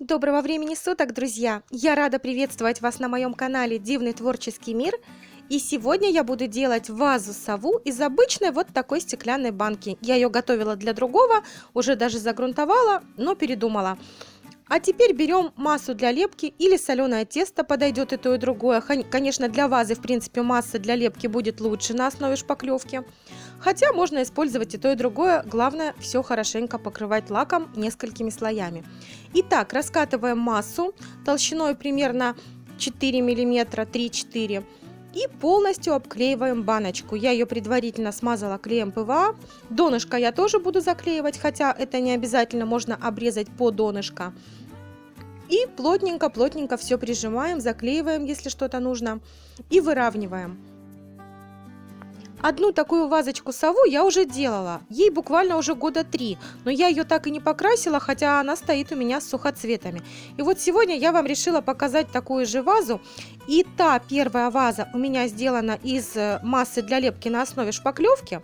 Доброго времени суток, друзья! Я рада приветствовать вас на моем канале Дивный творческий мир. И сегодня я буду делать вазу-сову из обычной вот такой стеклянной банки. Я ее готовила для другого, уже даже загрунтовала, но передумала. А теперь берем массу для лепки или соленое тесто, подойдет и то, и другое. Конечно, для вазы, в принципе, масса для лепки будет лучше на основе шпаклевки. Хотя можно использовать и то, и другое. Главное, все хорошенько покрывать лаком несколькими слоями. Итак, раскатываем массу толщиной примерно 4 мм, 3-4 и полностью обклеиваем баночку. Я ее предварительно смазала клеем ПВА. Донышко я тоже буду заклеивать, хотя это не обязательно, можно обрезать по донышко. И плотненько-плотненько все прижимаем, заклеиваем, если что-то нужно, и выравниваем. Одну такую вазочку-сову я уже делала, ей буквально уже года 3, но я ее так и не покрасила, хотя она стоит у меня с сухоцветами. И вот сегодня я вам решила показать такую же вазу. И та первая ваза у меня сделана из массы для лепки на основе шпаклевки.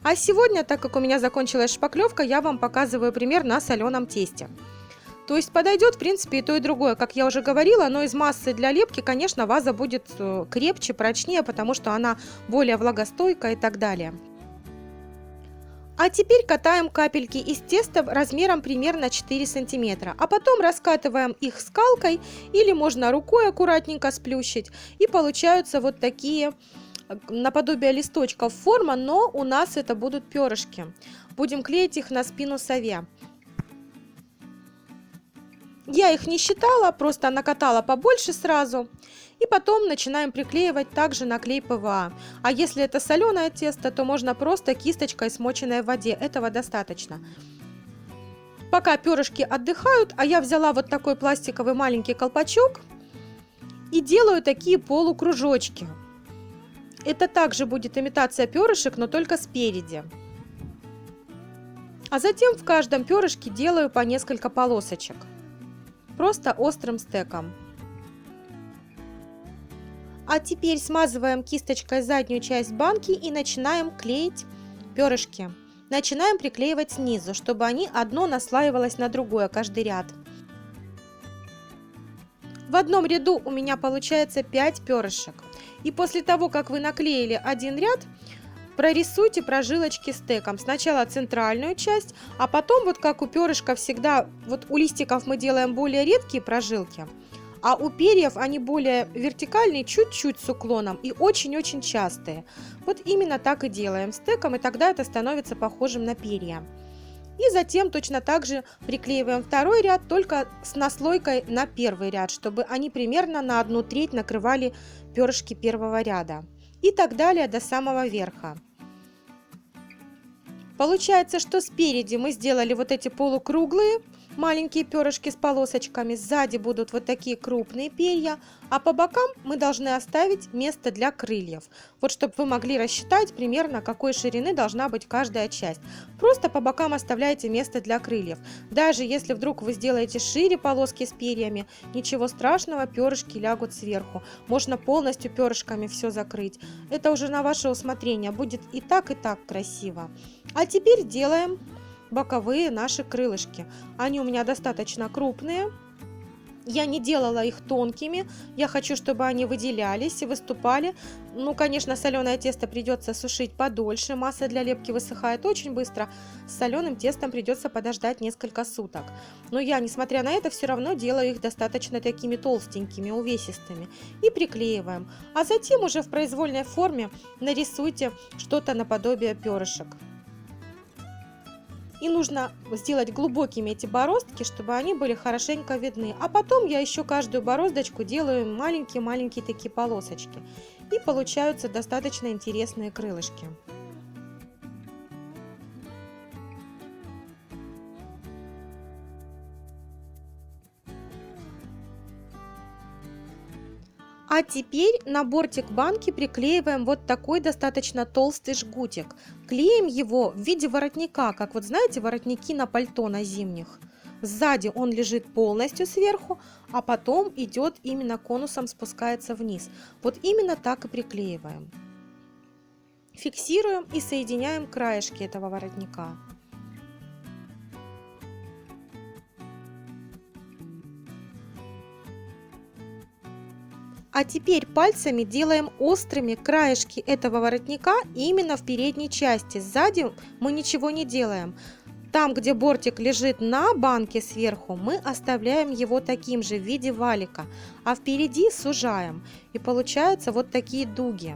А сегодня, так как у меня закончилась шпаклевка, я вам показываю пример на соленом тесте. То есть подойдет, в принципе, и то, и другое. Как я уже говорила, но из массы для лепки, конечно, ваза будет крепче, прочнее, потому что она более влагостойкая и так далее. А теперь катаем капельки из теста размером примерно 4 сантиметра. А потом раскатываем их скалкой или можно рукой аккуратненько сплющить. И получаются вот такие наподобие листочков форма, но у нас это будут перышки. Будем клеить их на спину сове. Я их не считала, просто накатала побольше сразу. И потом начинаем приклеивать также на клей ПВА. А если это соленое тесто, то можно просто кисточкой, смоченной в воде. Этого достаточно. Пока перышки отдыхают, а я взяла вот такой пластиковый маленький колпачок и делаю такие полукружочки. Это также будет имитация перышек, но только спереди. А затем в каждом перышке делаю по несколько полосочек. Просто острым стеком. А теперь смазываем кисточкой заднюю часть банки и начинаем клеить перышки. Начинаем приклеивать снизу, чтобы они одно наслаивалось на другое, каждый ряд. В одном ряду у меня получается 5 перышек. И после того, как вы наклеили один ряд, прорисуйте прожилочки стеком. Сначала центральную часть, а потом, вот как у перышка всегда, вот у листиков мы делаем более редкие прожилки, а у перьев они более вертикальные, чуть-чуть с уклоном и очень-очень частые. Вот именно так и делаем стеком, и тогда это становится похожим на перья. И затем точно так же приклеиваем второй ряд, только с наслойкой на первый ряд, чтобы они примерно на 1/3 накрывали перышки первого ряда. И так далее до самого верха. Получается, что спереди мы сделали вот эти полукруглые маленькие перышки с полосочками, сзади будут вот такие крупные перья, а по бокам мы должны оставить место для крыльев. Вот чтобы вы могли рассчитать примерно, какой ширины должна быть каждая часть. Просто по бокам оставляйте место для крыльев. Даже если вдруг вы сделаете шире полоски с перьями, ничего страшного, перышки лягут сверху. Можно полностью перышками все закрыть. Это уже на ваше усмотрение, будет и так красиво. А теперь делаем боковые наши крылышки. Они у меня достаточно крупные. Я не делала их тонкими. Я хочу, чтобы они выделялись и выступали. Ну, конечно, соленое тесто придется сушить подольше. Масса для лепки высыхает очень быстро. С соленым тестом придется подождать несколько суток. Но я, несмотря на это, все равно делаю их достаточно такими толстенькими, увесистыми. И приклеиваем. А затем уже в произвольной форме нарисуйте что-то наподобие перышек. И нужно сделать глубокими эти бороздки, чтобы они были хорошенько видны. А потом я еще каждую бороздочку делаю маленькие-маленькие такие полосочки. И получаются достаточно интересные крылышки. А теперь на бортик банки приклеиваем вот такой достаточно толстый жгутик. Клеим его в виде воротника, как вот знаете, воротники на пальто на зимних. Сзади он лежит полностью сверху, а потом идет именно конусом, спускается вниз. Вот именно так и приклеиваем. Фиксируем и соединяем краешки этого воротника. А теперь пальцами делаем острыми краешки этого воротника именно в передней части. Сзади мы ничего не делаем. Там, где бортик лежит на банке сверху, мы оставляем его таким же в виде валика, а впереди сужаем. И получаются вот такие дуги.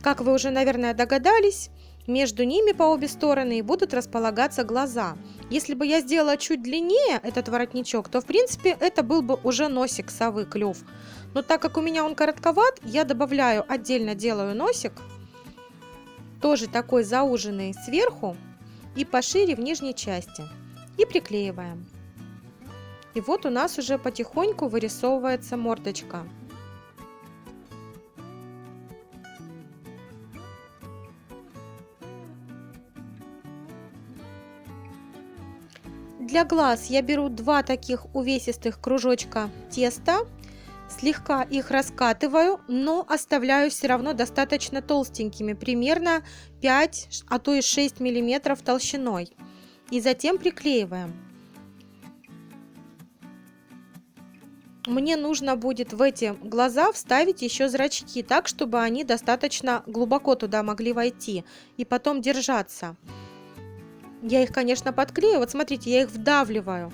Как вы уже, наверное, догадались, между ними по обе стороны будут располагаться глаза. Если бы я сделала чуть длиннее этот воротничок, то в принципе это был бы уже носик совы, клюв. Но так как у меня он коротковат, я добавляю, отдельно делаю носик, тоже такой зауженный сверху и пошире в нижней части. И приклеиваем. И вот у нас уже потихоньку вырисовывается мордочка. Для глаз я беру два таких увесистых кружочка теста, слегка их раскатываю, но оставляю все равно достаточно толстенькими, примерно 5, а то и 6 миллиметров толщиной. И затем приклеиваем. Мне нужно будет в эти глаза вставить еще зрачки, так чтобы они достаточно глубоко туда могли войти и потом держаться. Я их, конечно, подклею. Вот смотрите, я их вдавливаю.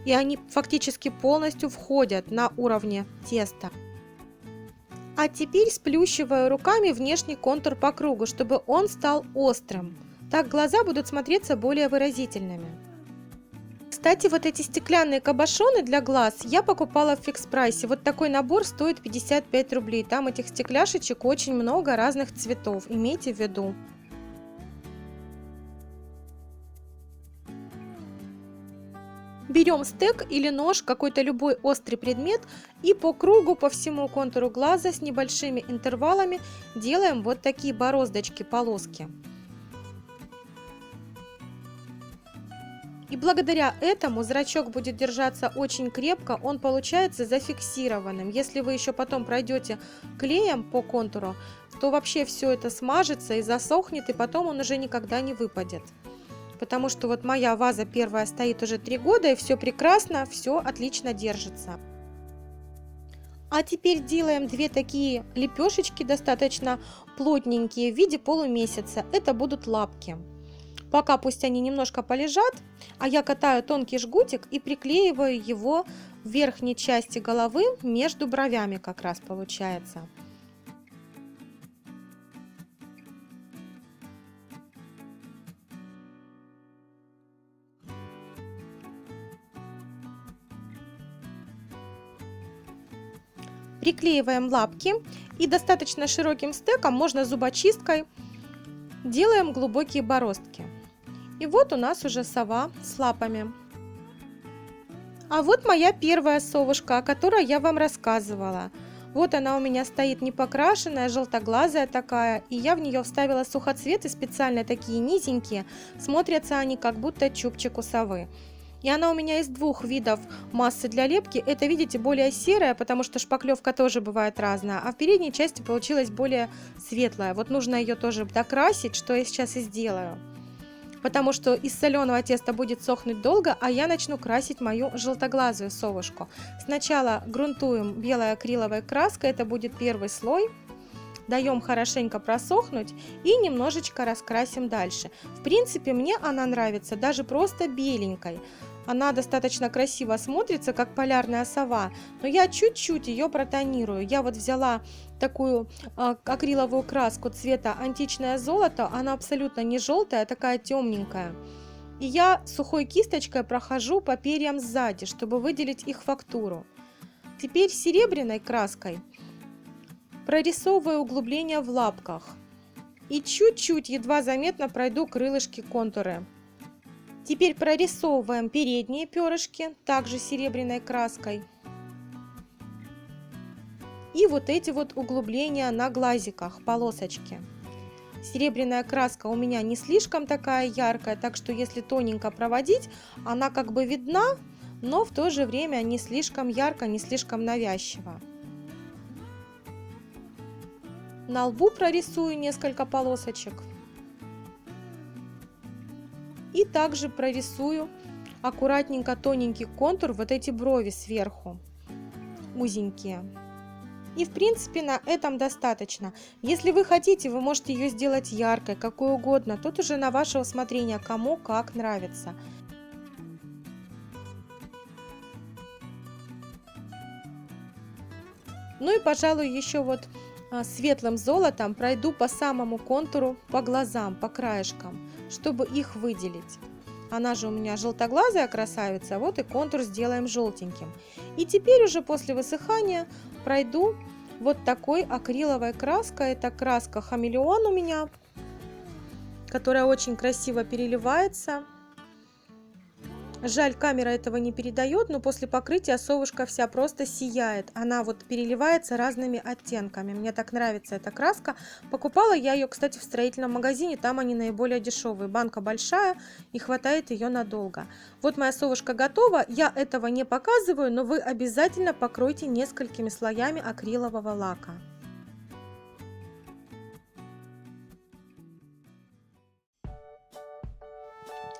И они фактически полностью входят на уровне теста. А теперь сплющиваю руками внешний контур по кругу, чтобы он стал острым. Так глаза будут смотреться более выразительными. Кстати, вот эти стеклянные кабошоны для глаз я покупала в фикс прайсе. Вот такой набор стоит 55 рублей. Там этих стекляшечек очень много разных цветов. Имейте в виду. Берем стек или нож, какой-то любой острый предмет, и по кругу, по всему контуру глаза с небольшими интервалами делаем вот такие бороздочки, полоски. И благодаря этому зрачок будет держаться очень крепко, он получается зафиксированным. Если вы еще потом пройдете клеем по контуру, то вообще все это смажется и засохнет, и потом он уже никогда не выпадет. Потому что вот моя ваза первая стоит уже 3 года, и все прекрасно, все отлично держится. А теперь делаем две такие лепешечки, достаточно плотненькие, в виде полумесяца. Это будут лапки. Пока пусть они немножко полежат, а я катаю тонкий жгутик и приклеиваю его в верхней части головы, между бровями как раз получается. Приклеиваем лапки и достаточно широким стеком, можно зубочисткой, делаем глубокие бороздки. И вот у нас уже сова с лапами. А вот моя первая совушка, о которой я вам рассказывала. Вот она у меня стоит не покрашенная, желтоглазая такая, и я в нее вставила сухоцветы специально такие низенькие, смотрятся они как будто чубчик у совы. И она у меня из двух видов массы для лепки. Это, видите, более серая, потому что шпаклевка тоже бывает разная, а в передней части получилась более светлая. Вот нужно ее тоже докрасить, что я сейчас и сделаю. Потому что из соленого теста будет сохнуть долго, а я начну красить мою желтоглазую совушку. Сначала грунтуем белой акриловой краской, это будет первый слой. Даем хорошенько просохнуть и немножечко раскрасим дальше. В принципе, мне она нравится даже просто беленькой. Она достаточно красиво смотрится, как полярная сова, но я чуть-чуть ее протонирую. Я вот взяла такую акриловую краску цвета античное золото, она абсолютно не желтая, а такая темненькая. И я сухой кисточкой прохожу по перьям сзади, чтобы выделить их фактуру. Теперь серебряной краской прорисовываю углубления в лапках и чуть-чуть, едва заметно пройду крылышки контуры. Теперь прорисовываем передние перышки, также серебряной краской. И вот эти вот углубления на глазиках, полосочки. Серебряная краска у меня не слишком такая яркая, так что если тоненько проводить, она как бы видна, но в то же время не слишком ярко, не слишком навязчиво. На лбу прорисую несколько полосочек. И также прорисую аккуратненько тоненький контур, вот эти брови сверху, узенькие. И в принципе на этом достаточно. Если вы хотите, вы можете ее сделать яркой, какой угодно. Тут уже на ваше усмотрение, кому как нравится. Ну и, пожалуй, еще вот светлым золотом пройду по самому контуру, по глазам, по краешкам, чтобы их выделить. Она же у меня желтоглазая красавица, вот и контур сделаем желтеньким. И теперь уже после высыхания пройду вот такой акриловой краской. Это краска хамелеон у меня, которая очень красиво переливается. Жаль, камера этого не передает, но после покрытия совушка вся просто сияет. Она вот переливается разными оттенками. Мне так нравится эта краска. Покупала я ее, кстати, в строительном магазине. Там они наиболее дешевые. Банка большая и хватает ее надолго. Вот моя совушка готова. Я этого не показываю, но вы обязательно покройте несколькими слоями акрилового лака.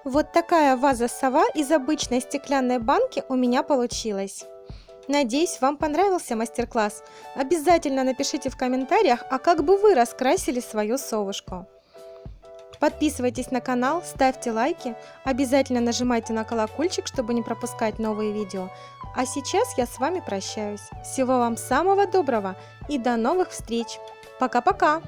Вот такая ваза-сова из обычной стеклянной банки у меня получилась. Надеюсь, вам понравился мастер-класс. Обязательно напишите в комментариях, а как бы вы раскрасили свою совушку. Подписывайтесь на канал, ставьте лайки, обязательно нажимайте на колокольчик, чтобы не пропускать новые видео. А сейчас я с вами прощаюсь. Всего вам самого доброго и до новых встреч. Пока-пока!